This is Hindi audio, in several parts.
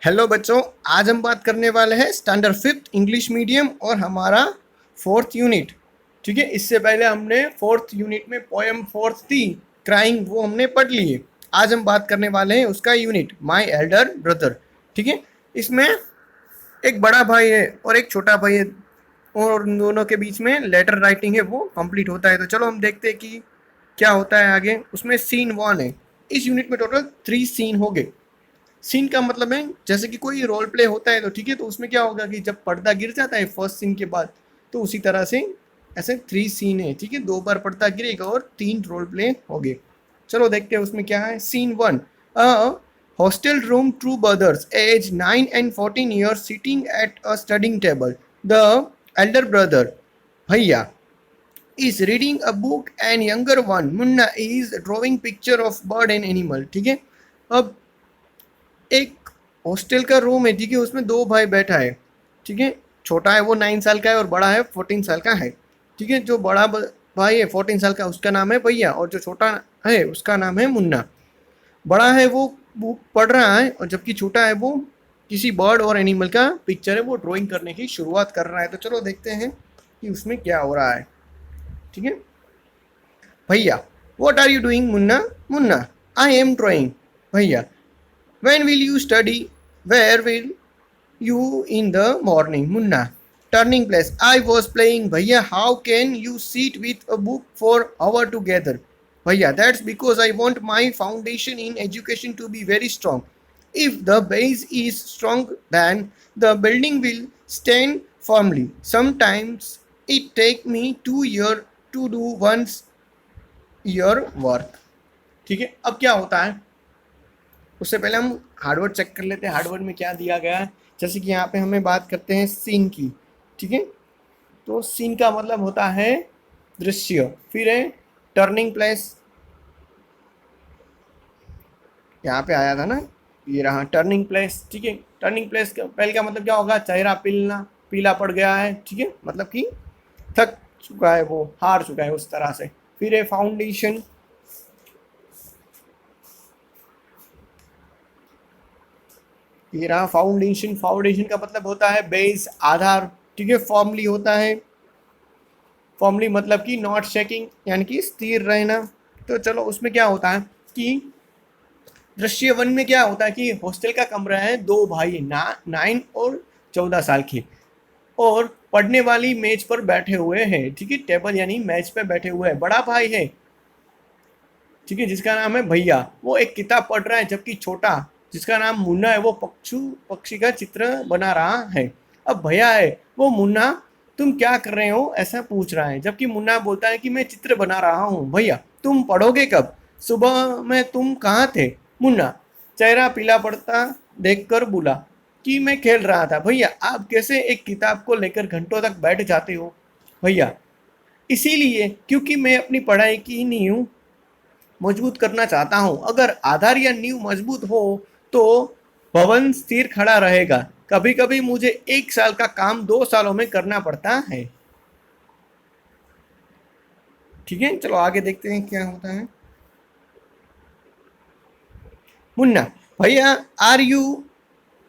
हेलो बच्चों, आज हम बात करने वाले हैं स्टैंडर्ड फिफ्थ इंग्लिश मीडियम और हमारा फोर्थ यूनिट। ठीक है, इससे पहले हमने फोर्थ यूनिट में पोएम फोर्थ थी क्राइंग, वो हमने पढ़ ली है। आज हम बात करने वाले हैं उसका यूनिट माय एल्डर ब्रदर। ठीक है, इसमें एक बड़ा भाई है और एक छोटा भाई है और उन दोनों के बीच में लेटर राइटिंग है, वो कंप्लीट होता है। तो चलो हम देखते हैं कि क्या होता है आगे। उसमें सीन वन है। इस यूनिट में टोटल 3 सीन हो गए। सीन का मतलब है जैसे कि कोई रोल प्ले होता है, तो ठीक है, तो उसमें क्या होगा कि जब पर्दा गिर जाता है फर्स्ट सीन के बाद, तो उसी तरह से ऐसे 3 सीन है। ठीक है, 2 बार पर्दा गिरेगा और 3 रोल प्ले हो गए। चलो देखते हैं उसमें क्या है। Scene one, a hostel room, two brothers aged 9 and 14 years sitting at a studying table. The elder brother Bhaiya is reading a book and younger one Munna is drawing picture of bird and animal. ठीक है, अब एक हॉस्टल का रूम है। ठीक है, उसमें 2 भाई बैठा है। ठीक है, छोटा है वो 9 साल का है और बड़ा है 14 साल का है। ठीक है, जो बड़ा भाई है 14 साल का, उसका नाम है भैया, और जो छोटा है उसका नाम है मुन्ना। बड़ा है वो बुक पढ़ रहा है, और जबकि छोटा है वो किसी बर्ड और एनिमल का पिक्चर है, वो ड्राइंग करने की शुरुआत कर रहा है। तो चलो देखते हैं कि उसमें क्या हो रहा है। ठीक है, भैया, what are you doing Munna? Munna, I am drawing. भैया, when will you study? Where will you in the morning? Munna, turning place. I was playing. Bhaiya, how can you sit with a book for hour together? Bhaiya, that's because I want my foundation in education to be very strong. If the base is strong, then the building will stand firmly. Sometimes it take me 2 years to do one's year work. ठीक है, अब क्या होता है उससे पहले हम हार्डवर्ड चेक कर लेते हैं। हार्डवर्ड में क्या दिया गया है। जैसे कि यहाँ पे हमें बात करते हैं सीन की। ठीक है, तो सीन का मतलब होता है दृश्य। फिर है टर्निंग प्लेस, यहाँ पे आया था ना, ये रहा टर्निंग प्लेस। ठीक है, टर्निंग प्लेस का पहले का मतलब क्या होगा? चेहरा पीला पीला पड़ गया है। ठीक है, मतलब कि थक चुका है, वो हार चुका है उस तरह से। फिर है फाउंडेशन, ये रहा फाउंडेशन। फाउंडेशन का मतलब होता है बेस, आधार। ठीक है, फॉर्मली होता है। फॉर्मली मतलब कि नॉट शेकिंग, यानी कि स्थिर रहना। तो चलो उसमें क्या होता है कि दृश्य वन में क्या होता है कि हॉस्टल का कमरा है, 2 भाई ना 9 और 14 साल के, और पढ़ने वाली मेज पर बैठे हुए हैं। ठीक है, टेबल यानी मेज पे बैठे हुए हैं। बड़ा भाई है, ठीक है, जिसका नाम है भैया, वो एक किताब पढ़ रहा है, जबकि छोटा जिसका नाम मुन्ना है वो पक्षी का चित्र बना रहा है। अब भैया है वो मुन्ना, तुम क्या कर रहे हो ऐसा पूछ रहा है, जबकि मुन्ना बोलता है कि मैं चित्र बना रहा हूँ। भैया, तुम पढ़ोगे कब? सुबह में तुम कहाँ थे? मुन्ना चेहरा पीला पड़ता देखकर बोला कि मैं खेल रहा था। भैया, आप कैसे एक किताब को लेकर घंटों तक बैठ जाते हो? भैया, इसीलिए क्योंकि मैं अपनी पढ़ाई की नींव मजबूत करना चाहता हूं। अगर आधार या नींव मजबूत हो तो भवन स्थिर खड़ा रहेगा। कभी कभी मुझे 1 साल का काम 2 सालों में करना पड़ता है। ठीक है, चलो आगे देखते हैं क्या होता है। मुन्ना, भैया, are you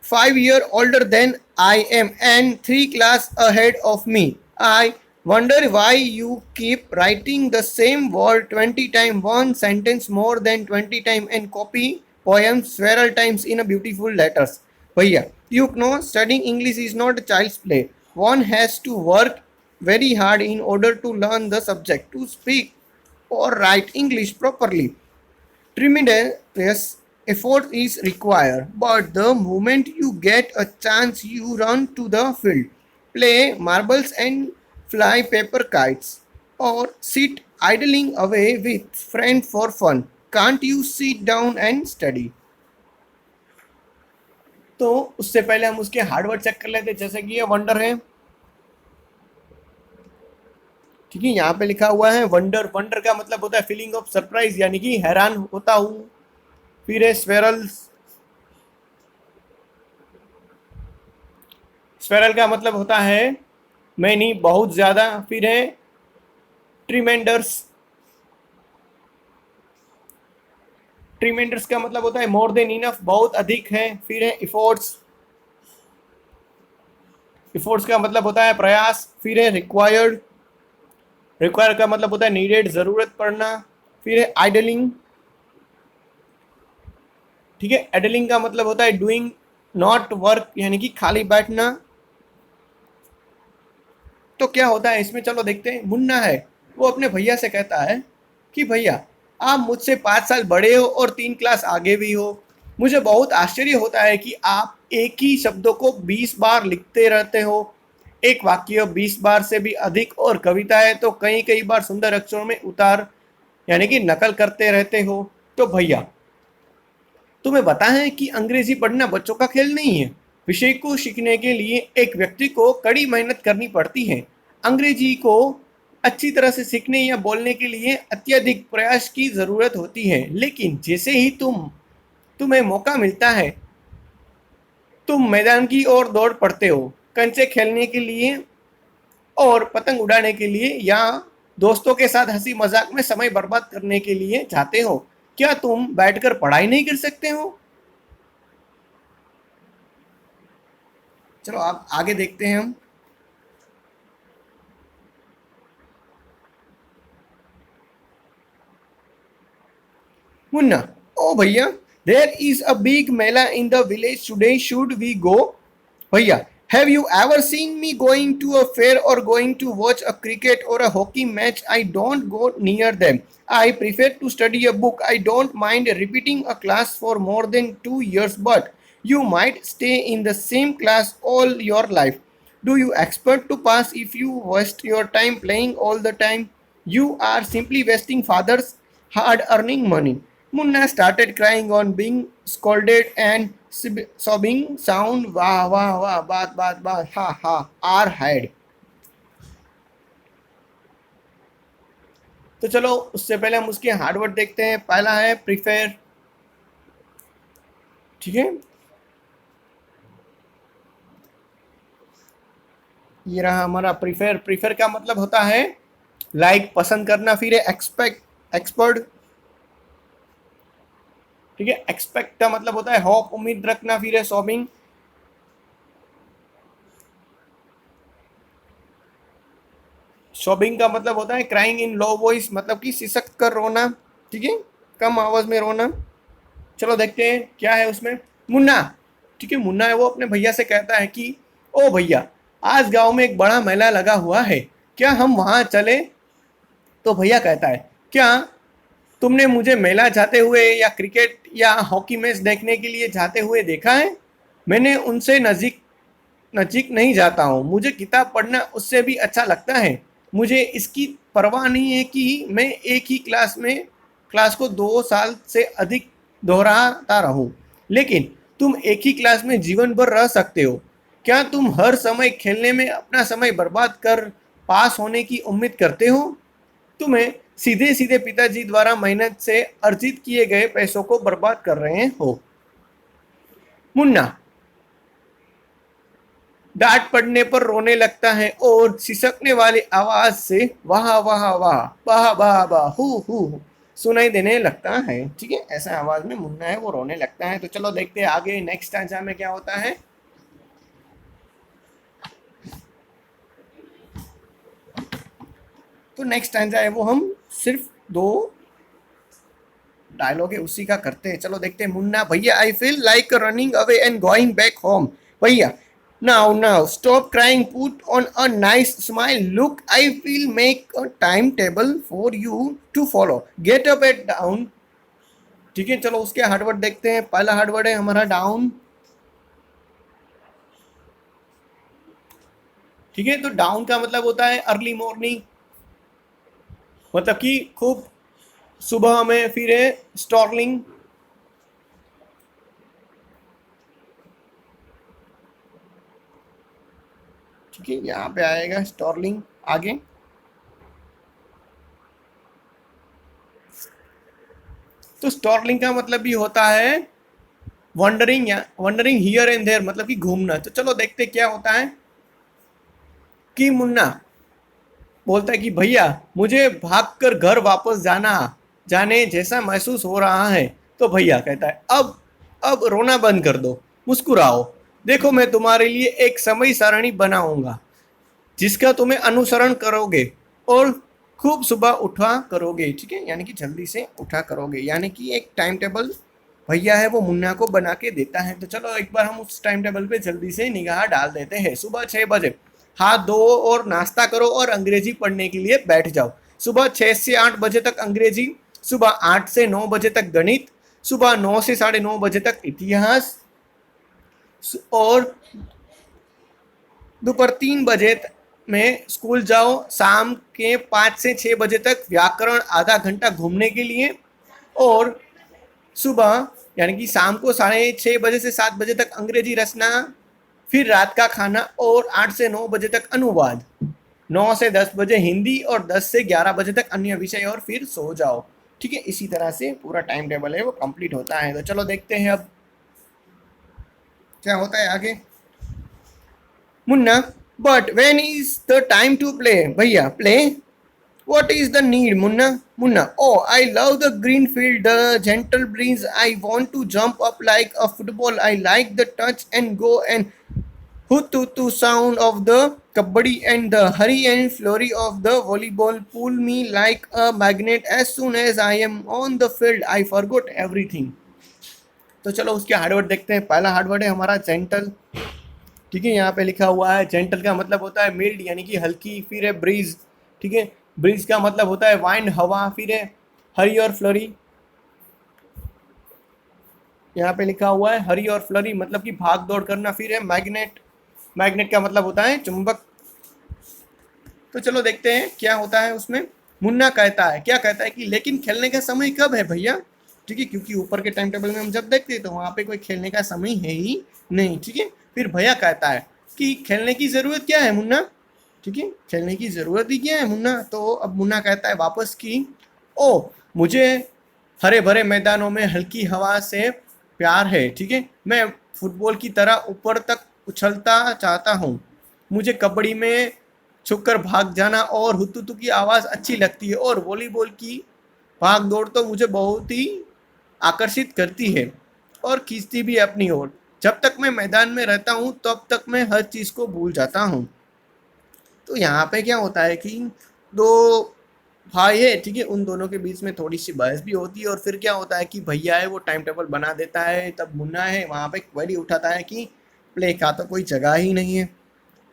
5 years older than I am and 3 classes ahead of me? I wonder why you keep writing the same word 20 times, one sentence more than 20 times, and copy poems several times in a beautiful letters. Bhaiya, you know, studying English is not a child's play. One has to work very hard in order to learn the subject, to speak or write English properly. Tremendous effort is required, but the moment you get a chance, you run to the field, play marbles and fly paper kites, or sit idling away with friends for fun. Can't you sit down and study? तो उससे पहले हम उसके हार्डवर्ड चेक कर लेते हैं। जैसे कि ये वंडर है। ठीक है, यहाँ पे लिखा हुआ है वंडर। वंडर का मतलब होता है फीलिंग ऑफ सरप्राइज, यानी कि हैरान होता हूँ। फिर है स्वेरल्स। स्वेरल का मतलब होता है मैनी, बहुत ज्यादा। फिर है ट्रीमेंडर्स। ट्रीमेंडर्स का मतलब होता है मोर देन इनफ, बहुत अधिक है। फिर है इफोर्ट्स। इफोर्ट्स का मतलब होता है प्रयास, फिर है रिक्वायर्ड, रिक्वायर का मतलब होता है नीडेड, जरूरत पड़ना, फिर है आइडलिंग, ठीक है। आइडलिंग का मतलब होता है डूइंग नॉट वर्क, यानी कि खाली बैठना। तो क्या होता है इसमें, चलो देखते हैं। मुन्ना है, वो अपने भैया से कहता है कि भैया आप मुझसे 5 साल बड़े हो और 3 क्लास आगे भी हो। मुझे बहुत आश्चर्य होता है कि आप एक ही शब्दों को 20 बार लिखते रहते हो, एक वाक्य 20 बार से भी अधिक, और कविता है तो कई कई बार सुंदर अक्षरों में उतार यानी कि नकल करते रहते हो। तो भैया तुम्हें पता है कि अंग्रेजी पढ़ना बच्चों का खेल नहीं है। विषय को सीखने के लिए एक व्यक्ति को कड़ी मेहनत करनी पड़ती है। अंग्रेजी को अच्छी तरह से सीखने या बोलने के लिए अत्यधिक प्रयास की ज़रूरत होती है, लेकिन जैसे ही तुम्हें मौका मिलता है, तुम मैदान की ओर दौड़ पड़ते हो, कंचे खेलने के लिए और पतंग उड़ाने के लिए, या दोस्तों के साथ हंसी मजाक में समय बर्बाद करने के लिए जाते हो। क्या तुम बैठकर पढ़ाई नहीं कर सकते हो? चलो आप आगे देखते हैं हम। मुन्ना, ओ भैया, there is a big mela in the village today, should we go? भैया, have you ever seen me going to a fair or going to watch a cricket or a hockey match? I don't go near them. I prefer to study a book. I don't mind repeating a class for more than 2 years, but you might stay in the same class all your life. Do you expect to pass if you waste your time playing all the time? You are simply wasting father's hard earning money. Munna started crying on being scolded and sobbing sound. Wah wah wah, baat baat baat, ha ha, our head. तो चलो उससे पहले हम उसके हार्डवर्ड देखते हैं। पहला है प्रीफेयर, ठीक है, ये रहा हमारा प्रीफेयर। प्रीफेयर का मतलब होता है लाइक, पसंद करना। फिर है एक्सपेक्ट, एक्सपर्ट, ठीक है। एक्सपेक्ट का मतलब होता है होप, उम्मीद रखना। फिर है सॉबिंग, सॉबिंग का मतलब होता है क्राइंग इन लो वॉइस, मतलब कि सिसक कर रोना, ठीक है, कम आवाज में रोना। चलो देखते हैं क्या है उसमें। मुन्ना, ठीक है, मुन्ना है वो अपने भैया से कहता है कि ओ भैया, आज गांव में एक बड़ा मेला लगा हुआ है, क्या हम वहां चले? तो भैया कहता है क्या तुमने मुझे मेला जाते हुए या क्रिकेट या हॉकी मैच देखने के लिए जाते हुए देखा है? मैंने उनसे नजीक नजीक नहीं जाता हूँ, मुझे किताब पढ़ना उससे भी अच्छा लगता है। मुझे इसकी परवाह नहीं है कि मैं एक ही क्लास को 2 साल से अधिक दोहराता रहूं, लेकिन तुम एक ही क्लास में जीवन भर रह सकते हो। क्या तुम हर समय खेलने में अपना समय बर्बाद कर पास होने की उम्मीद करते हो? तुम्हें सीधे सीधे पिताजी द्वारा मेहनत से अर्जित किए गए पैसों को बर्बाद कर रहे हो। मुन्ना डांट पड़ने पर रोने लगता है और सिसकने वाली आवाज से वाह वाह वाह, वाह वाह वाह, हु सुनाई देने लगता है, ठीक है। ऐसा आवाज में मुन्ना है वो रोने लगता है। तो चलो देखते हैं आगे नेक्स्ट स्टैंजा में क्या होता है। तो नेक्स्ट स्टैंजा है वो हम सिर्फ 2 डायलॉग है उसी का करते हैं। चलो देखते हैं। मुन्ना, भैया I feel like running away and going back home. भैया, now stop crying, put on a nice smile, look, I will make a timetable for you to follow, get up and down, ठीक है। चलो उसके हार्डवर्ड देखते हैं। पहला हार्डवर्ड है हमारा डाउन, ठीक है। तो डाउन का मतलब होता है अर्ली मॉर्निंग, मतलब कि खूब सुबह में। फिर है स्टॉर्लिंग, ठीक है, यहाँ पे आएगा स्टॉर्लिंग आगे। तो स्टॉर्लिंग का मतलब भी होता है वंडरिंग, या वंडरिंग हियर एंड देयर, मतलब कि घूमना। तो चलो देखते क्या होता है कि मुन्ना बोलता है कि भैया मुझे भागकर घर वापस जाने जैसा महसूस हो रहा है। तो भैया कहता है अब रोना बंद कर दो, मुस्कुराओ, देखो मैं तुम्हारे लिए एक समय सारणी बनाऊंगा जिसका तुम्हें अनुसरण करोगे और खूब सुबह उठा करोगे, ठीक है, यानी कि जल्दी से उठा करोगे, यानी कि एक टाइम टेबल भैया है वो मुन्ना को बना के देता है। तो चलो एक बार हम उस टाइम टेबल पे जल्दी से निगाह डाल देते हैं। सुबह 6 बजे हाथ धो और नाश्ता करो और अंग्रेजी पढ़ने के लिए बैठ जाओ। सुबह 6 से 8 बजे तक अंग्रेजी, सुबह 8 से 9 बजे तक गणित, सुबह 9 से 9:30 बजे तक इतिहास, और दोपहर 3 बजे में स्कूल जाओ। शाम के 5 से 6 बजे तक व्याकरण आधा घंटा घूमने के लिए, और सुबह यानी कि शाम को 6:30 से 7 बजे तक अंग्रेजी रचना, फिर रात का खाना, और 8 से 9 बजे तक अनुवाद, 9 से 10 बजे हिंदी, और 10 से 11 बजे तक अन्य विषय, और फिर सो जाओ। ठीक है, इसी तरह से पूरा टाइम टेबल है वो कंप्लीट होता है। तो चलो देखते हैं अब क्या होता है आगे। Munna, but when is the time to play? भैया, play? What is the need, Munna? Munna, oh, I love the green field, the gentle breeze. I want to jump up like a football. I like the touch and go and hoot sound of the kabaddi and the hurry and flurry of the volleyball. Pull me like a magnet. As soon as I am on the field, I forgot everything. तो चलो उसके हार्डवर्ड देखते हैं। पहला हार्डवर्ड है हमारा जेंटल। ठीक है, यहाँ पे लिखा हुआ है जेंटल का मतलब होता है मिल्ड यानी कि हल्की। फिर है ब्रीज, ठीक है, ब्रीज का मतलब होता है वाइंड, हवा। फिर है हरी और फ्लरी, यहाँ पे लिखा हुआ है हरी और फ्लरी मतलब कि भाग दौड़ करना। फिर है मैग्नेट, मैग्नेट का मतलब होता है चुंबक। तो चलो देखते हैं क्या होता है उसमें। मुन्ना कहता है, क्या कहता है कि लेकिन खेलने का समय कब है भैया? ठीक है, क्योंकि ऊपर के टाइम टेबल में हम जब देखते हैं तो वहाँ पे कोई खेलने का समय है ही नहीं। ठीक है, फिर भैया कहता है कि खेलने की ज़रूरत क्या है मुन्ना? ठीक है, खेलने की ज़रूरत ही क्या है मुन्ना? तो अब मुन्ना कहता है वापस कि ओ, मुझे हरे भरे मैदानों में हल्की हवा से प्यार है। ठीक है, मैं फुटबॉल की तरह ऊपर तक उछलता चाहता हूँ। मुझे कबड्डी में छुपकर भाग जाना और हुतुतु की आवाज़ अच्छी लगती है, और वॉलीबॉल की भाग दौड़ तो मुझे बहुत ही आकर्षित करती है और खींचती भी है अपनी ओर। जब तक मैं मैदान में रहता हूँ तब तक मैं हर चीज़ को भूल जाता हूँ। तो यहाँ पे क्या होता है कि दो भाई है, ठीक है, उन दोनों के बीच में थोड़ी सी बहस भी होती है। और फिर क्या होता है कि भैया है वो टाइम टेबल बना देता है, तब मुन्ना है वहाँ पे क्वेरी उठाता है कि प्ले का तो कोई जगह ही नहीं है।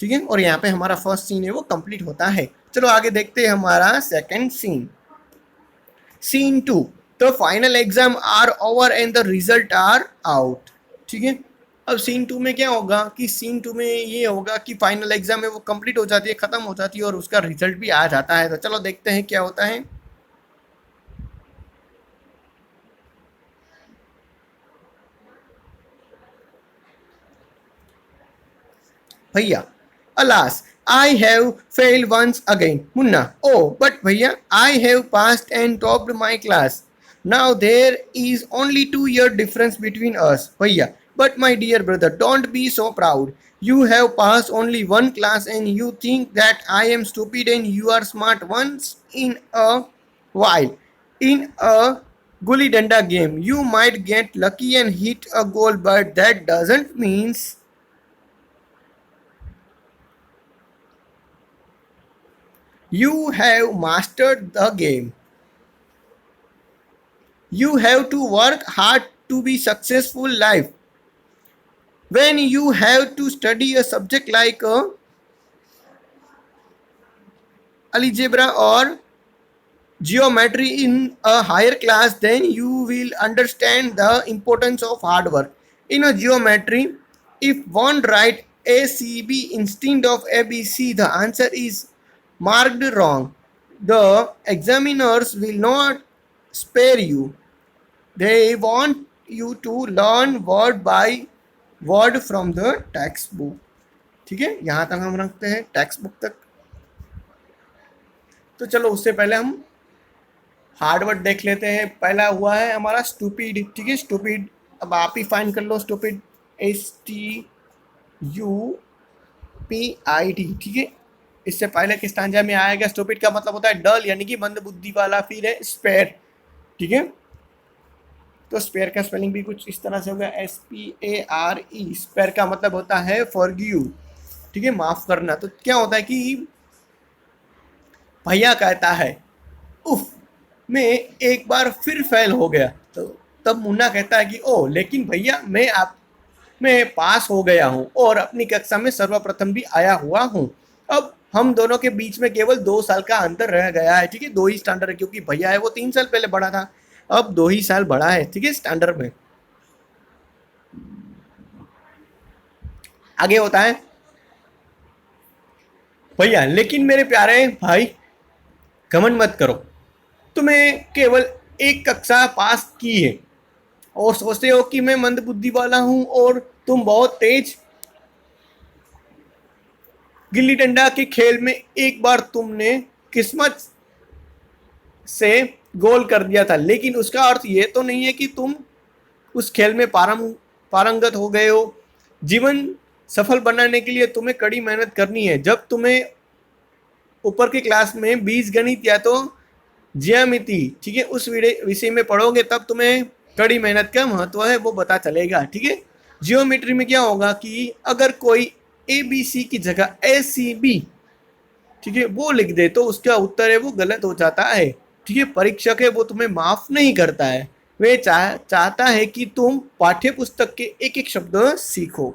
ठीक है, और यहाँ पे हमारा फर्स्ट सीन है वो कंप्लीट होता है। चलो आगे देखते हैं हमारा second scene. Scene 2, the final exam are over and the result are out. ठीक है, अब सीन 2 में क्या होगा कि सीन 2 में ये होगा कि फाइनल एग्जाम है वो कंप्लीट हो जाती है, खत्म हो जाती है, और उसका रिजल्ट भी आ जाता है। तो चलो देखते हैं क्या होता है। भैया, alas, I have failed once again. Munna, oh, but Bhaiya, I have passed and topped my class. Now there is only 2 year difference between us. Bhaiya, but my dear brother, don't be so proud. You have passed only one class and you think that I am stupid and you are smart. Once in a while. In a gully danda game, you might get lucky and hit a goal, but that doesn't means you have mastered the game. You have to work hard to be successful life. When you have to study a subject like algebra or geometry in a higher class, then you will understand the importance of hard work. In a geometry, if one write ACB instead of ABC, the answer is marked wrong. The examiners will not spare you. They want you to learn word by word from the text book. ठीक है, यहाँ तक हम रखते हैं टेक्स्ट बुक तक। तो चलो उससे पहले हम हार्डवर्ड देख लेते हैं। पहला हुआ है हमारा स्टूपिड। ठीक है, स्टूपिड अब आप ही फाइन कर लो। Stupid, STUPID। ठीक है, इससे पहले किस स्टांजा में आएगा? स्टूपिड का मतलब होता है डल यानी कि मंद बुद्धि वाला। फिर है स्पेयर। ठीक है, तो स्पेयर का स्पेलिंग भी कुछ इस तरह से होगा, SPARE। स्पेयर का मतलब होता है फॉरगिव, ठीक है, माफ करना। तो क्या होता है कि भैया कहता है उफ, मैं एक बार फिर फेल हो गया। तो तब मुन्ना कहता है कि ओ लेकिन भैया मैं पास हो गया हूँ और अपनी कक्षा में सर्वप्रथम भी आया हुआ हूँ। अब हम दोनों के बीच में केवल 2 साल का अंतर रह गया है, ठीक है, 2 ही स्टैंडर्ड है, क्योंकि भैया है वो 3 साल पहले बड़ा था, अब 2 ही साल बड़ा है, ठीक है, स्टैंडर्ड में। आगे होता है भैया लेकिन मेरे प्यारे भाई घमंड मत करो, तुम्हें केवल एक कक्षा पास की है और सोचते हो कि मैं मंदबुद्धि वाला हूं और तुम बहुत तेज। गिल्ली डंडा के खेल में एक बार तुमने किस्मत से गोल कर दिया था, लेकिन उसका अर्थ ये तो नहीं है कि तुम उस खेल में पारंगत हो गए हो। जीवन सफल बनाने के लिए तुम्हें कड़ी मेहनत करनी है। जब तुम्हें ऊपर की क्लास में बीज गणित या तो ज्यामिति, ठीक है, उस विषय में पढ़ोगे तब तुम्हें कड़ी मेहनत का महत्व है वो पता चलेगा, ठीक है। जियोमेट्री में क्या होगा कि अगर कोई ABC की जगह ACB, ठीक है, वो लिख दे तो उसका उत्तर है वो गलत हो जाता है, ठीक है। परीक्षक है वो तुम्हें माफ नहीं करता है, वे चाहता है कि तुम पाठ्य पुस्तक के एक एक शब्द सीखो।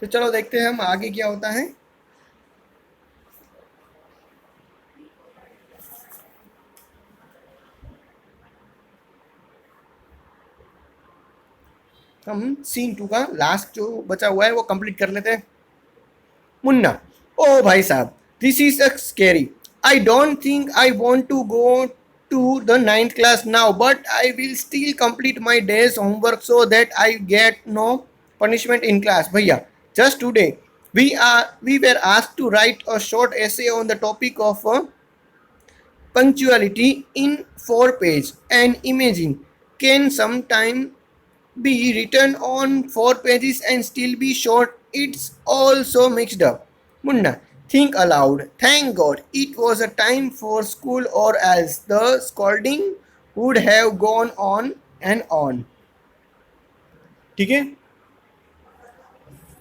तो चलो देखते हैं हम आगे क्या होता है। हम सीन 2 का लास्ट जो बचा हुआ है वो कंप्लीट कर लेते हैं। मुन्ना, ओ भाई साहब, this is scary. I don't think I want to go to the ninth class now, but I will still complete my day's homework so that I get no punishment in class. Bhaiya, just today we were asked to write a short essay on the topic of punctuality in 4 pages, and imagine, can sometime be written on 4 pages and still be short? It's all so mixed up. Munna, think aloud. Thank God it was a time for school, or else the scolding would have gone on and on. ठीक है,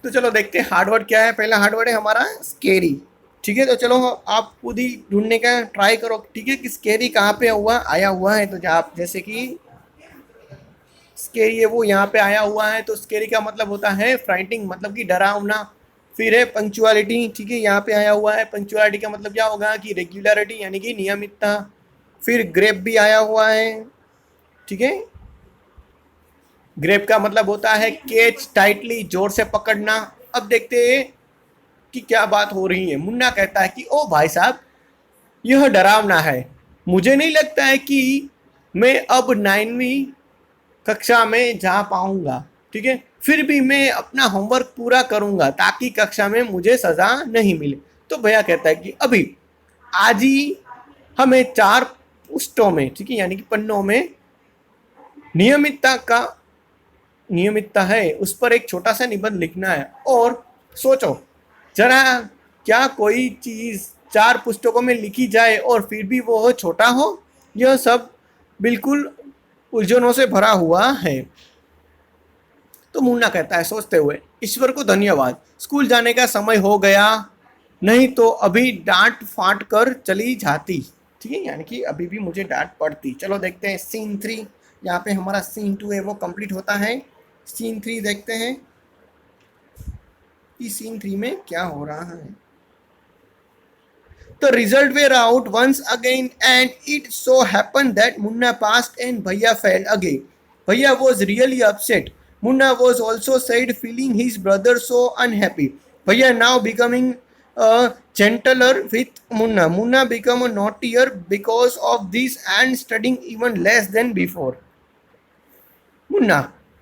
तो चलो देखते हैं हार्डवर्ड क्या है। पहला हार्डवर्ड है हमारा स्केरी, ठीक है। तो चलो आप खुद ही ढूंढने का ट्राई करो, ठीक है, कि स्केरी कहाँ पे आया हुआ है। तो आप जैसे कि स्केरी है वो यहाँ पे आया हुआ है, तो स्केरी का मतलब होता है फ्राइटिंग, मतलब कि डरावना। फिर है पंक्चुअलिटी, ठीक है, यहाँ पे आया हुआ है। पंक्चुअलिटी का मतलब क्या होगा कि रेगुलरिटी, यानी कि नियमितता। फिर ग्रेप भी आया हुआ है, ठीक है। ग्रेप का मतलब होता है कैच टाइटली, जोर से पकड़ना। अब देखते हैं कि क्या बात हो रही है। मुन्ना कहता है कि ओ भाई साहब, यह डरावना है। मुझे नहीं लगता है कि मैं अब 9वीं कक्षा में जा पाऊंगा, ठीक है। फिर भी मैं अपना होमवर्क पूरा करूंगा ताकि कक्षा में मुझे सजा नहीं मिले। तो भैया कहता है कि अभी आज ही हमें 4 पृष्ठों में, ठीक है, यानी कि पन्नों में नियमितता है उस पर एक छोटा सा निबंध लिखना है। और सोचो जरा, क्या कोई चीज 4 पुस्तकों में लिखी जाए और फिर भी वो छोटा हो? यह सब बिल्कुल उलझनों से भरा हुआ है। तो मुन्ना कहता है सोचते हुए, ईश्वर को धन्यवाद, स्कूल जाने का समय हो गया, नहीं तो अभी डांट फाट कर चली जाती, ठीक है, यानी कि अभी भी मुझे डांट पड़ती। चलो देखते हैं सीन 3। यहाँ पे हमारा सीन 2 है वो कंप्लीट होता है। सीन 3 देखते हैं कि सीन 3 में क्या हो रहा है। The result were out once again, and it so happened that Munna passed and Bhaiya failed again. Bhaiya was really upset. Munna was also sad, feeling his brother so unhappy. Bhaiya now becoming gentler with Munna. Munna become a naughtier because of this and studying even less than before. Munna,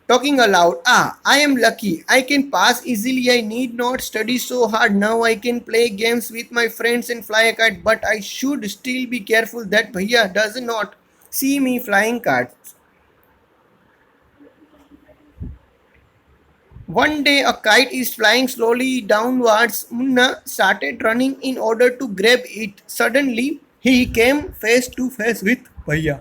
talking aloud, I am lucky. I can pass easily. I need not study so hard. Now I can play games with my friends and fly a kite. But I should still be careful that Bhaiya does not see me flying kites. One day a kite is flying slowly downwards. Munna started running in order to grab it. Suddenly ही came face to face with भैया।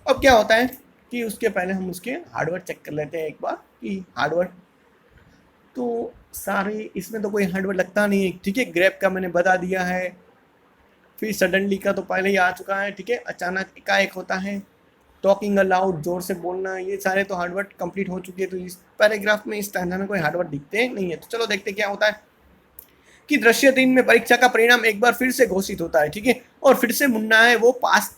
अब क्या होता है कि उसके पहले हम उसके हार्डवर्क चेक कर लेते हैं एक बार कि हार्डवर्क तो सारे इसमें तो कोई हार्डवर्क लगता नहीं है, ठीक है। ग्रैब का मैंने बता दिया है, फिर सडनली का तो पहले ही आ चुका है, ठीक है। अचानक एकाएक होता है, टॉकिंग अलाउड जोर से बोलना, ये सारे तो हार्डवर्क कंप्लीट हो चुके हैं। तो इस पैराग्राफ में इस स्टैंजा में कोई हार्डवर्क दिखते नहीं है। तो चलो देखते क्या होता है कि दृश्य 3 में परीक्षा का परिणाम एक बार फिर से घोषित होता है, ठीक है। और फिर से मुन्ना है वो पास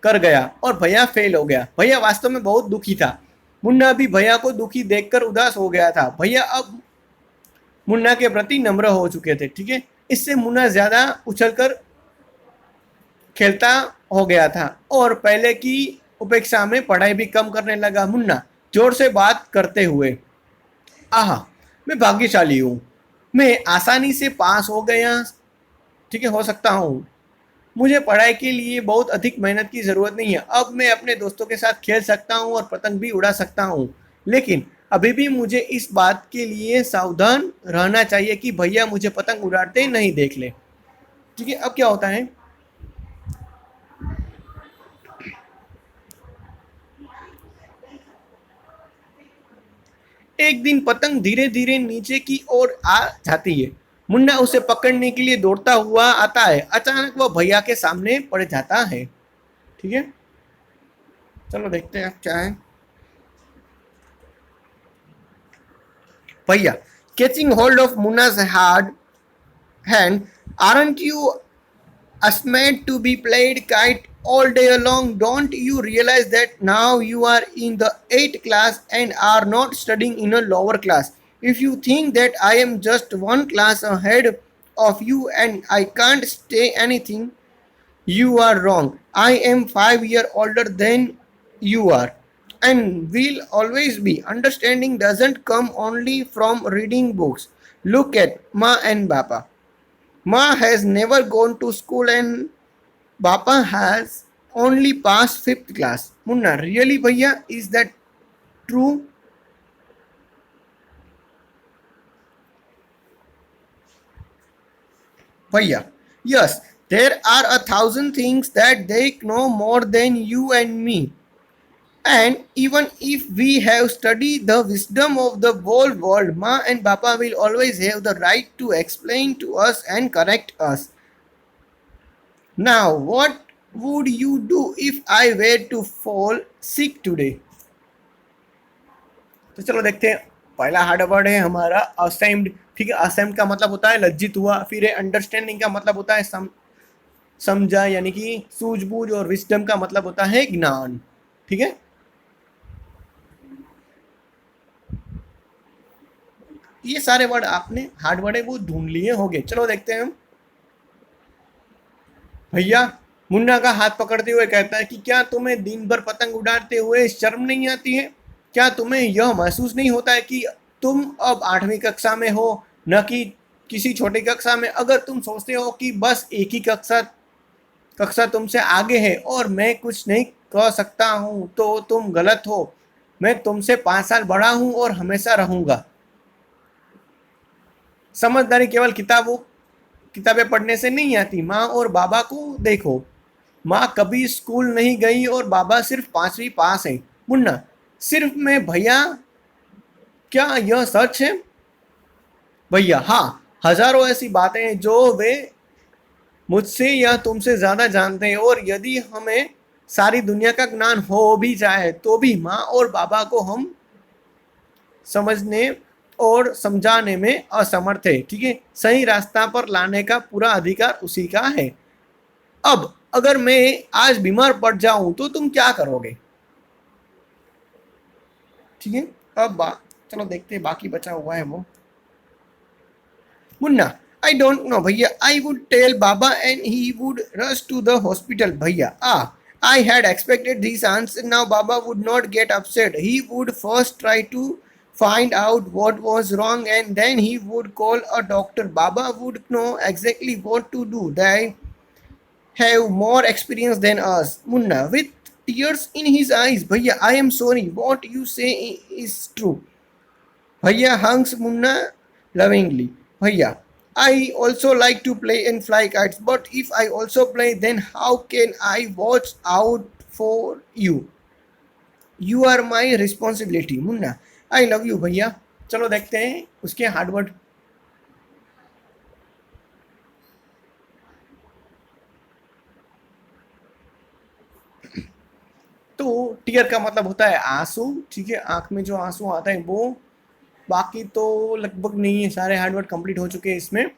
कर गया और भैया फेल हो गया। भैया वास्तव में बहुत दुखी था। मुन्ना भी भैया को दुखी देखकर उदास हो गया था। भैया अब मुन्ना के प्रति नम्र हो चुके थे, ठीक है। इससे मुन्ना ज्यादा उछलकर खेलता हो गया था और पहले की उपेक्षा में पढ़ाई भी कम करने लगा। मुन्ना जोर से बात करते हुए, आहा, मैं भाग्यशाली हूँ, मैं आसानी से पास हो गया, ठीक है, हो सकता हूँ। मुझे पढ़ाई के लिए बहुत अधिक मेहनत की ज़रूरत नहीं है। अब मैं अपने दोस्तों के साथ खेल सकता हूँ और पतंग भी उड़ा सकता हूँ। लेकिन अभी भी मुझे इस बात के लिए सावधान रहना चाहिए कि भैया मुझे पतंग उड़ाते नहीं देख ले, ठीक है। अब क्या होता है, एक दिन पतंग धीरे धीरे नीचे की ओर आ जाती है। मुन्ना उसे पकड़ने के लिए दौड़ता हुआ आता है। अचानक वह भैया के सामने पड़ जाता है, ठीक है। चलो देखते हैं क्या है। Bhaiya catching hold of Munna's hard hand, aren't you asthmatic to be played kite all day long? Don't you realize that now you are in the 8th class and are not studying in a lower class? If you think that I am just one class ahead of you and I can't say anything, you are wrong. I am 5 years older than you are and will always be. Understanding doesn't come only from reading books. Look at Ma and Baba. Ma has never gone to school and Baba has only passed 5th class. Munna, really bhaiya, is that true? Bhaiya, yes, there are 1,000 things that they know more than you and me. And even if we have studied the wisdom of the whole world, Ma and Baba will always have the right to explain to us and correct us. Now, what would you do if I were to fall sick today? तो चलो देखते हैं। पहला हार्ड वर्ड है हमारा असेम्ड, ठीक है। असेम्ड का मतलब होता है लज्जित हुआ। फिर अंडरस्टैंडिंग का मतलब होता है समझा यानी कि सूझबूझ, और विस्डम का मतलब होता है ज्ञान, ठीक है। ये सारे वर्ड आपने हार्ड वर्ड है वो ढूंढ लिए होंगे। चलो देखते हैं हम। भैया मुन्ना का हाथ पकड़ते हुए कहता है कि क्या तुम्हें दिन भर पतंग उड़ाते हुए शर्म नहीं आती है? क्या तुम्हें यह महसूस नहीं होता है कि तुम अब 8वीं कक्षा में हो, न कि किसी छोटी कक्षा में? अगर तुम सोचते हो कि बस एक ही कक्षा तुमसे आगे है और मैं कुछ नहीं कह सकता हूँ तो तुम गलत हो। मैं तुमसे 5 साल बड़ा हूँ और हमेशा रहूंगा। समझदारी केवल किताबें पढ़ने से नहीं आती। माँ और बाबा को देखो, माँ कभी स्कूल नहीं गई और बाबा सिर्फ 5वीं पास है। मुन्ना, सिर्फ मैं भैया, क्या यह सच है? भैया हाँ, हजारों ऐसी बातें हैं जो वे मुझसे या तुमसे ज्यादा जानते हैं, और यदि हमें सारी दुनिया का ज्ञान हो भी जाए तो भी माँ और बाबा को हम समझने और समझाने में असमर्थ है, ठीक है। सही रास्ता पर लाने का पूरा अधिकार उसी का है। अब अगर मैं आज बीमार पड़ जाऊं तो तुम क्या करोगे? ठीक है। अब चलो देखते हैं बाकी बचा हुआ है वो। मुन्ना, I don't know भैया, I would tell Baba and he would rush to the hospital भैया। I had expected this answer. Now Baba would not get upset. He would first try to find out what was wrong and then he would call a doctor. Baba would know exactly what to do. They have more experience than us. Munna, with tears in his eyes, Bhaiya, I am sorry. What you say is true. Bhaiya hugs Munna lovingly. Bhaiya, I also like to play and fly kites, but if I also play, then how can I watch out for you? You are my responsibility. Munna, I love you भैया. चलो देखते हैं उसके हार्डवर्ड. तो टीयर का मतलब होता है आंसू, ठीक है, आंख में जो आंसू आता है वो. बाकी तो लगभग नहीं है, सारे हार्डवर्ड कंप्लीट हो चुके हैं इसमें.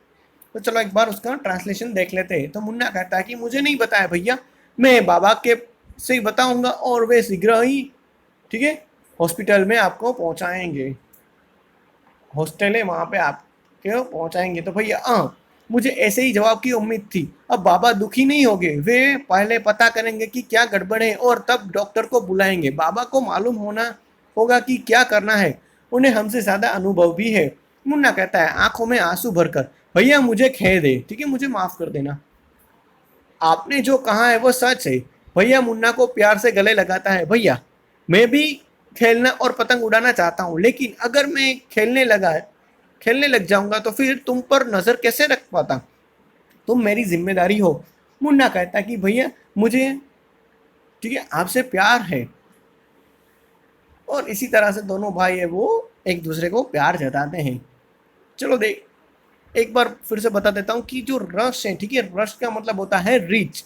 तो चलो एक बार उसका ट्रांसलेशन देख लेते हैं. तो मुन्ना कहता है कि मुझे नहीं बताया भैया, मैं बाबा के से ही बताऊंगा और वे शीघ्र ही, ठीक है, हॉस्पिटल में आपको पहुंचाएंगे. हॉस्टल है वहाँ पे आपको पहुंचाएंगे. तो भैया मुझे ऐसे ही जवाब की उम्मीद थी. अब बाबा दुखी नहीं होंगे, वे पहले पता करेंगे कि क्या गड़बड़ है और तब डॉक्टर को बुलाएंगे. बाबा को मालूम होना होगा कि क्या करना है, उन्हें हमसे ज़्यादा अनुभव भी है. मुन्ना कहता है आंखों में आंसू भरकर, भैया मुझे खेद है, ठीक है, मुझे माफ़ कर देना. आपने जो कहा है वो सच है. भैया मुन्ना को प्यार से गले लगाता है. भैया मैं भी खेलना और पतंग उड़ाना चाहता हूँ, लेकिन अगर मैं खेलने लग जाऊंगा तो फिर तुम पर नज़र कैसे रख पाता. तुम मेरी जिम्मेदारी हो. मुन्ना कहता है कि भैया मुझे, ठीक है, आपसे प्यार है. और इसी तरह से दोनों भाई है वो एक दूसरे को प्यार जताते हैं. चलो देख एक बार फिर से बता देता हूँ कि जो रश है, ठीक है, रश का मतलब होता है रीच,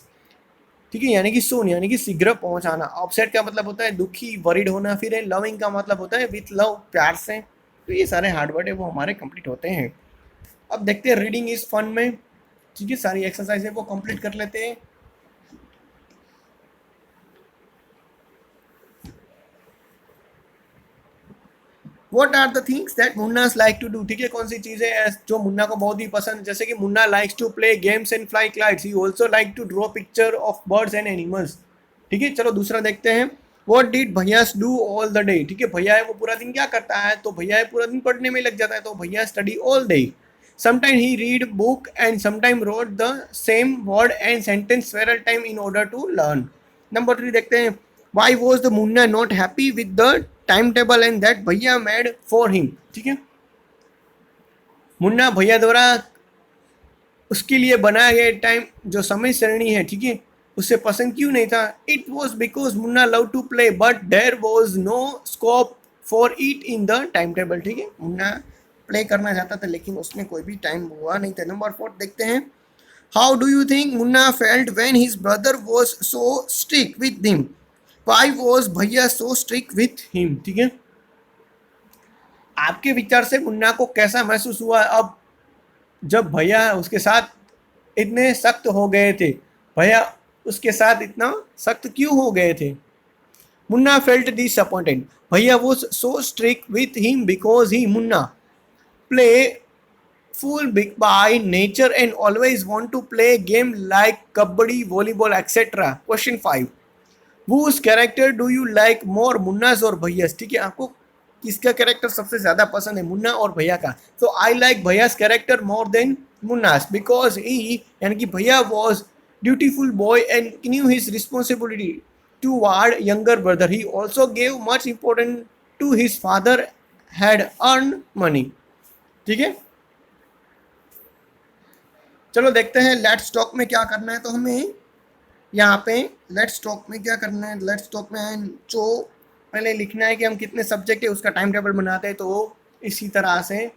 ठीक है, यानी कि सून, यानी कि शीघ्र पहुंचाना. अपसेट का मतलब होता है दुखी, वरीड होना. फिर लविंग का मतलब होता है विथ लव, प्यार से. तो ये सारे हार्डवर्ड है वो हमारे कंप्लीट होते हैं. अब देखते हैं रीडिंग इज फन में, ठीक है, सारी एक्सरसाइज है वो कंप्लीट कर लेते हैं. What are the things that Munna's like to do, ठीक है, कौन सी चीज़ें जो मुन्ना को बहुत ही पसंद. जैसे कि Munna likes to play games and fly kites. He also like to draw picture of birds and animals. ठीक है, चलो दूसरा देखते हैं. What did Bhaiya's do all the day, ठीक है, भैया है वो पूरा दिन क्या करता है. तो भैया है पूरा दिन पढ़ने में लग जाता है. तो भैया study all day. Sometime he read book and sometime rode the same word and sentence several time in order to learn. Number 3 देखते हैं. Why was the Munna not happy with the time table and that भैया मेड फॉर हिम. ठीक है, मुन्ना भैया द्वारा उसके लिए बनाया गया टाइम जो समय सारणी है, ठीक है, उसे पसंद क्यों नहीं था. It was because Munna love to play but there was no scope for it in the time table. ठीक है, मुन्ना प्ले करना चाहता था लेकिन उसमें कोई भी टाइम हुआ नहीं था. नंबर 4 देखते हैं. How do you think Munna felt when his brother was so strict with him. Why was भैया सो स्ट्रिक्ट विथ हिम. ठीक है, आपके विचार से मुन्ना को कैसा महसूस हुआ अब जब भैया उसके साथ इतने सख्त हो गए थे. भैया उसके साथ इतना सख्त क्यों हो गए थे. Munna felt disappointed. Bhaiya was so strict with him because he Munna play full big by nature and always want to play game like kabaddi, volleyball, etc. Question 5. Whose character do you like more, मुन्नास और भैयास. ठीक है, आपको किसका कैरेक्टर सबसे ज़्यादा पसंद है, मुन्ना और भैया का. तो I like Bhaiya's character more than Munna's because he, यानी कि Bhaiya was dutiful boy and knew his responsibility toward younger brother. He also gave much important to his father had earn money. ठीक है, चलो देखते हैं लेट्स टॉक में क्या करना है. तो हमें यहाँ पे लेट्स टॉक में क्या करना है, लेट्स टॉक में जो पहले लिखना है कि हम कितने सब्जेक्ट है उसका टाइम टेबल बनाते हैं. तो इसी तरह से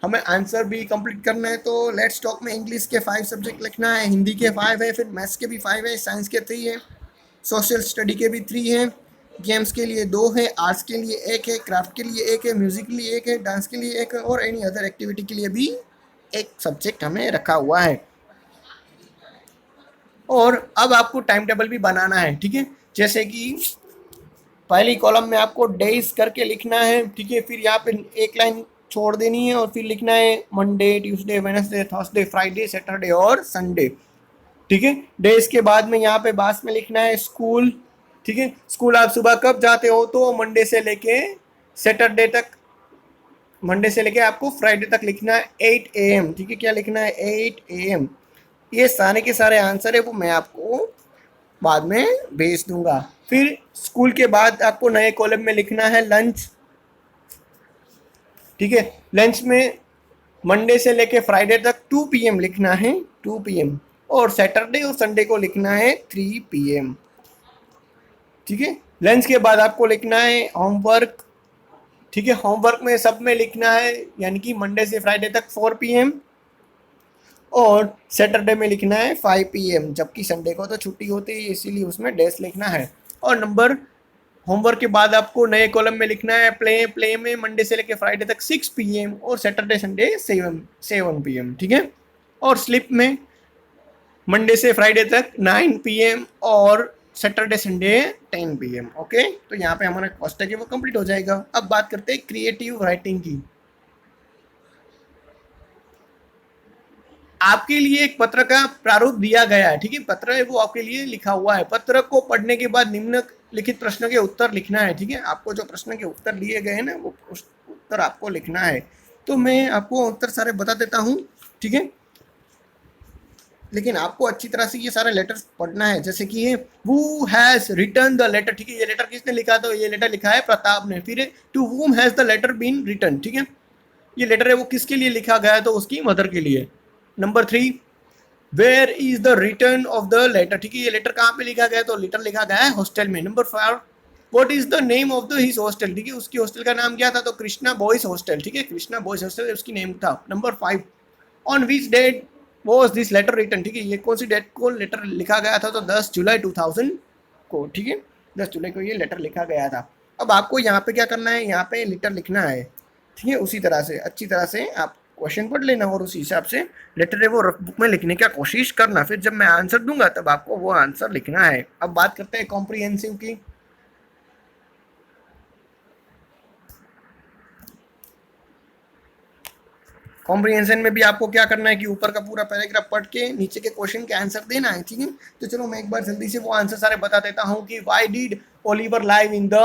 हमें आंसर भी कंप्लीट करना है. तो लेट्स टॉक में इंग्लिश के 5 सब्जेक्ट लिखना है, हिंदी के 5 है, फिर मैथ्स के भी 5 है, साइंस के 3 है, सोशल स्टडी के भी 3 है, गेम्स के लिए 2 है, आर्ट्स के लिए 1 है, क्राफ्ट के लिए 1 है, म्यूजिक के लिए 1 है, डांस के लिए 1 है और एनी अदर एक्टिविटी के लिए भी 1 सब्जेक्ट हमें रखा हुआ है. और अब आपको टाइम टेबल भी बनाना है. ठीक है, जैसे कि पहली कॉलम में आपको डेज करके लिखना है. ठीक है, फिर यहाँ पे एक लाइन छोड़ देनी है और फिर लिखना है Monday, Tuesday, Wednesday, Thursday, Friday, Saturday और संडे. ठीक है, डेज के बाद में यहाँ पे बास में लिखना है स्कूल. ठीक है, स्कूल आप सुबह कब जाते हो, तो मंडे से लेके सैटरडे तक, मंडे से लेके आपको फ्राइडे तक लिखना है 8 AM. ठीक है, क्या लिखना है 8 AM. ये सारे के सारे आंसर है वो मैं आपको बाद में भेज दूंगा. फिर स्कूल के बाद आपको नए कॉलम में लिखना है लंच. ठीक है। लंच में मंडे से लेके फ्राइडे तक 2 PM लिखना है, 2 PM, और सैटरडे और संडे को लिखना है 3 PM। ठीक है। लंच के बाद आपको लिखना है होमवर्क। ठीक है, होमवर्क में सब में लिखना है, यानी कि मंडे से फ्राइडे तक 4 PM, और सैटरडे में लिखना है 5 PM, जबकि संडे को तो छुट्टी होती है इसीलिए उसमें डैश लिखना है। और नंबर होमवर्क के बाद आपको नए कॉलम में लिखना है प्ले में मंडे से लेकर फ्राइडे तक 6 PM, और सैटरडे संडे 7 PM। ठीक है। और स्लिप में मंडे से फ्राइडे तक 9 PM, और सैटरडे संडे 10 PM। ओके, तो यहाँ पे हमारा कॉस्ट है वो कंप्लीट हो जाएगा। अब बात करते हैं क्रिएटिव राइटिंग की। आपके लिए एक पत्र का प्रारूप दिया गया है। ठीक है, पत्र है वो आपके लिए लिखा हुआ है। पत्र को पढ़ने के बाद निम्नलिखित प्रश्न के उत्तर लिखना है। ठीक है, आपको जो प्रश्न के उत्तर लिए गए हैं ना, वो उत्तर आपको लिखना है। तो मैं आपको उत्तर सारे बता देता हूँ। ठीक है, लेकिन आपको अच्छी तरह से ये सारे लेटर्स पढ़ना है। जैसे कि ये who has return the letter. ठीक है, ये लेटर किसने लिखा? तो ये लेटर लिखा है प्रताप ने। फिर to whom has the letter been return. ठीक है, ये लेटर है वो किसके लिए लिखा गया है? तो उसकी मदर के लिए। Number 3, where is the return of the letter. ठीक है, ये लेटर कहाँ पे लिखा गया? तो लेटर लिखा गया है हॉस्टल में। Number 4, what is the name of the his hostel. ठीक है, उसकी हॉस्टल का नाम क्या था? तो कृष्णा बॉयज हॉस्टल। ठीक है, कृष्णा बॉयज हॉस्टल उसकी नेम था। Number 5, on which date was this letter return. ठीक है, ये कौन सी डेट को लेटर लिखा गया था? तो 10 जुलाई 2000 को। ठीक है, 10 जुलाई को ये लेटर लिखा गया था। अब आपको यहाँ पे क्या करना है? यहाँ पे लेटर लिखना है। ठीक है, उसी तरह से अच्छी तरह से आप क्वेश्चन पढ़ लेना और उसी हिसाब से लेटर है वो रफ बुक में लिखने का कोशिश करना। फिर जब मैं आंसर दूंगा तब आपको वो आंसर लिखना है। अब बात करते हैं कॉम्प्रिहेंसिव की। कॉम्प्रिहेंशन में भी आपको क्या करना है कि ऊपर का पूरा पैराग्राफ पढ़ के नीचे के क्वेश्चन के आंसर देना है। ठीक है, तो चलो मैं एक बार जल्दी से वो आंसर सारे बता देता हूँ कि why did Oliver live in the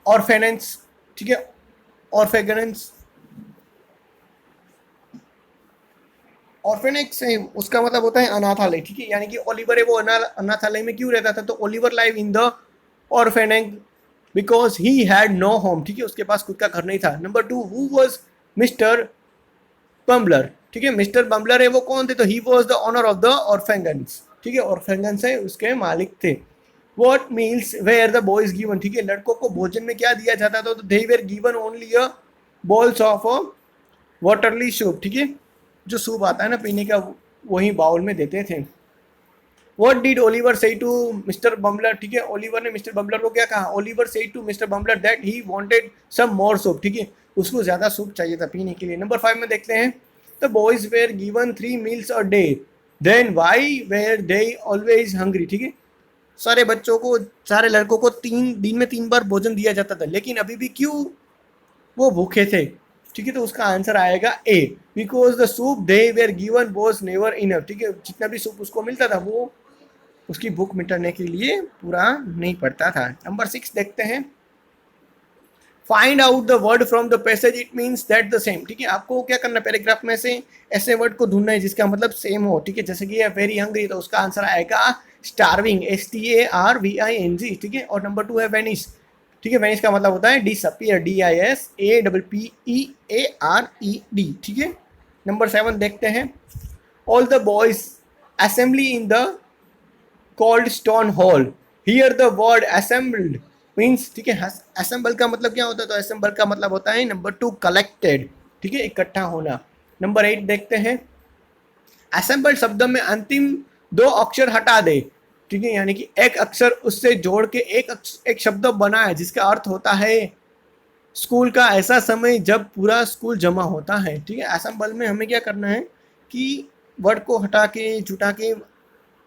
orphanage. ठीक है, ऑर्फेनेज, ऑर्फेनेज से उसका मतलब होता है अनाथालय। ठीक है, यानी कि ओलिवर है वो अनाथालय में क्यों रहता था? तो Oliver live in the orphanage because he had no home. ठीक है, उसके पास खुद का घर नहीं था। Number 2, who was mister Bumble. ठीक है, मिस्टर बम्बलर है वो कौन थे? तो he was the owner of the orphanages. ठीक है, ऑर्फेंगन्स है उसके मालिक थे। What meals were the boys given. ठीक है, लड़कों को भोजन में क्या दिया जाता था? तो they were given only a bowls of watery soup. ठीक है, जो सूप आता है ना पीने का, वही बाउल में देते थे। What did Oliver say to Mr. Bumbler? ठीक है, ओलिवर ने मिस्टर बम्बलर को क्या कहा? Oliver said to Mr. Bumbler that he wanted some more soup। ठीक है, उसको ज्यादा सूप चाहिए था पीने के लिए। नंबर 5 में देखते हैं, the boys were given 3 meals a day, then why were they always hungry। ठीक है, सारे बच्चों को, सारे लड़कों को 3 दिन में 3 बार भोजन दिया जाता था, लेकिन अभी भी क्यों वो भूखे थे? ठीक है, तो उसका आंसर आएगा A, because the soup they were given was never enough. ठीक है, जितना भी सूप उसको मिलता था वो उसकी भूख मिटाने के लिए पूरा नहीं पड़ता था। नंबर 6 देखते हैं, find out the word from the passage it means that the same. ठीक है, आपको क्या करना है? पैराग्राफ में से ऐसे वर्ड को ढूंढना है जिसका मतलब सेम हो। ठीक है, जैसे कि वेरी हंग्री, तो उसका आंसर आएगा स्टार्विंग, STARVING। ठीक है, और नंबर 2 है वेनिस। ठीक है, वेनिस का मतलब होता है डिसअपियर, DISAPPEARED। ठीक है, नंबर 7 देखते हैं, all the boys assembly in the called stone hall, here the word assembled means. ठीक है, असेंबल का मतलब क्या होता है? तो असेंबल का मतलब होता है नंबर 2 कलेक्टेड। ठीक है, इकट्ठा होना। नंबर 8 देखते हैं, असेंबल शब्द में अंतिम 2 अक्षर हटा दे। ठीक है, यानी कि एक अक्षर उससे जोड़ के एक शब्द बना है जिसका अर्थ होता है स्कूल का ऐसा समय जब पूरा स्कूल जमा होता है। ठीक है, असेंबल में हमें क्या करना है कि वर्ड को हटा के जुटा के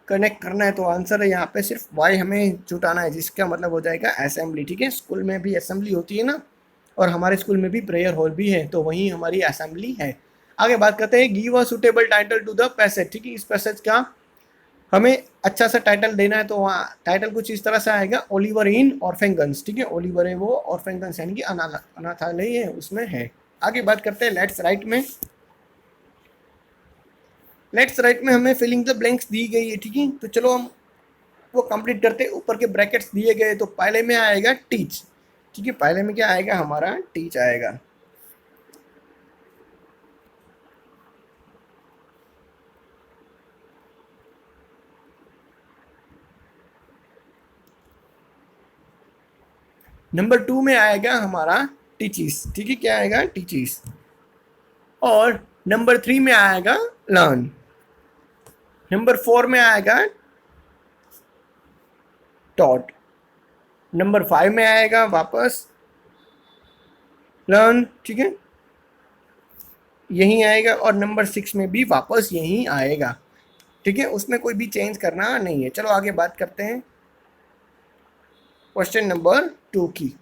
कनेक्ट करना है। तो आंसर है यहाँ पे सिर्फ वाई हमें जुटाना है, जिसका मतलब हो जाएगा असेंबली। ठीक है, स्कूल में भी असेंबली होती है ना, और हमारे स्कूल में भी प्रेयर हॉल भी है, तो वहीं हमारी असेंबली है। आगे बात करते हैं, give a suitable title to the passage. ठीक है, इस पैसेज का हमें अच्छा सा टाइटल देना है। तो वहाँ टाइटल कुछ इस तरह से आएगा, ओलिवर इन ऑर्फेंगन्स। ठीक है, ओलिवर है वो ऑर्फेंगन्स यानी कि अनाथालय है उसमें है। आगे बात करते हैं लेट्स राइट में। लेट्स राइट में हमें फिलिंग द ब्लैंक्स दी गई है। ठीक है, तो चलो हम वो कंप्लीट करते हैं। ऊपर के ब्रैकेट्स दिए गए, तो पहले में आएगा टीच। ठीक है, पहले में क्या आएगा हमारा टीच आएगा। नंबर 2 में आएगा हमारा टीचिस। ठीक है, क्या आएगा टीचिस। और नंबर 3 में आएगा लर्न। नंबर 4 में आएगा टॉट। नंबर 5 में आएगा वापस लर्न। ठीक है, यही आएगा। और नंबर 6 में भी वापस यही आएगा। ठीक है, उसमें कोई भी चेंज करना नहीं है। चलो आगे बात करते हैं क्वेश्चन नंबर 2 की।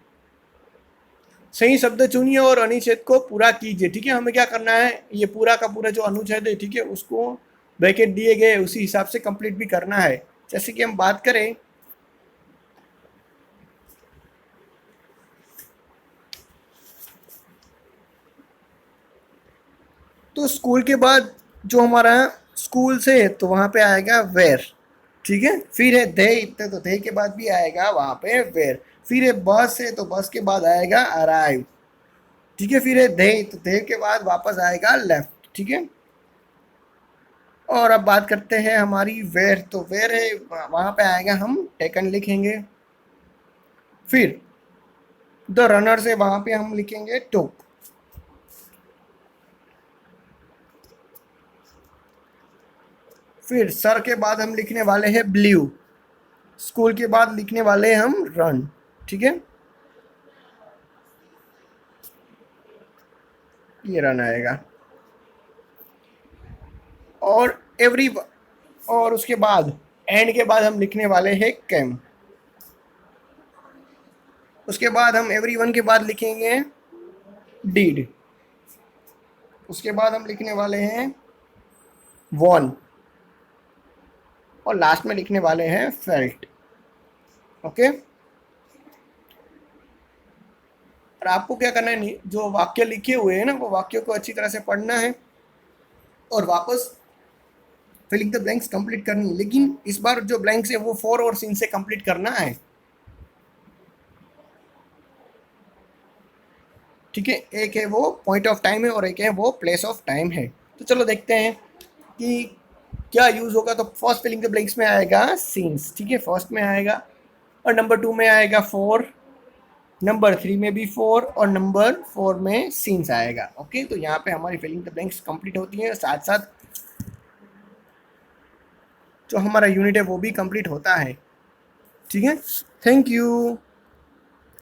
सही शब्द चुनिए और अनुच्छेद को पूरा कीजिए। ठीक है, हमें क्या करना है, ये पूरा का पूरा जो अनुच्छेद है, ठीक है, उसको ब्रैकेट दिए गए उसी हिसाब से कंप्लीट भी करना है। जैसे कि हम बात करें तो स्कूल के बाद जो हमारा स्कूल से है तो वहाँ पे आएगा वेयर। ठीक है, फिर है दे इतने, तो दे के बाद भी आएगा वहाँ पे वेयर। फिर है बस है तो बस के बाद आएगा अराइव। ठीक है, फिर है दे, तो दे के बाद वापस आएगा लेफ्ट। ठीक है, और अब बात करते हैं हमारी वेयर। तो वेयर है वहाँ पे आएगा हम टेकन लिखेंगे। फिर द रनर से वहाँ पे हम लिखेंगे टोक। फिर सर के बाद हम लिखने वाले हैं ब्लू। स्कूल के बाद लिखने वाले हैं हम रन। ठीक है, ये रन आएगा। और एवरी, और उसके बाद एंड के बाद हम लिखने वाले हैं कैम। उसके बाद हम एवरी वन के बाद लिखेंगे डीड। उसके बाद हम लिखने वाले हैं वॉन। और लास्ट में लिखने वाले हैं फेल्ट। ओके, और आपको क्या करना है, जो वाक्य लिखे हुए हैं ना वो वाक्यों को अच्छी तरह से पढ़ना है और वापस फिलिंग द ब्लैंक्स कंप्लीट करनी है। लेकिन इस बार जो ब्लैंक्स है वो फॉर और सिंस से कंप्लीट करना है। ठीक है, एक है वो पॉइंट ऑफ टाइम है और एक है वो प्लेस ऑफ टाइम है। तो चलो देखते हैं कि क्या यूज होगा। तो फर्स्ट फिलिंग द ब्लैंक्स में आएगा सीन्स। ठीक है, फर्स्ट में आएगा। और नंबर 2 में आएगा फोर। नंबर 3 में भी 4 और नंबर 4 में सीन्स आएगा। ओके, तो यहाँ पे हमारी फिलिंग द ब्लैंक्स कंप्लीट होती है, साथ साथ जो हमारा यूनिट है वो भी कंप्लीट होता है। ठीक है, थैंक यू।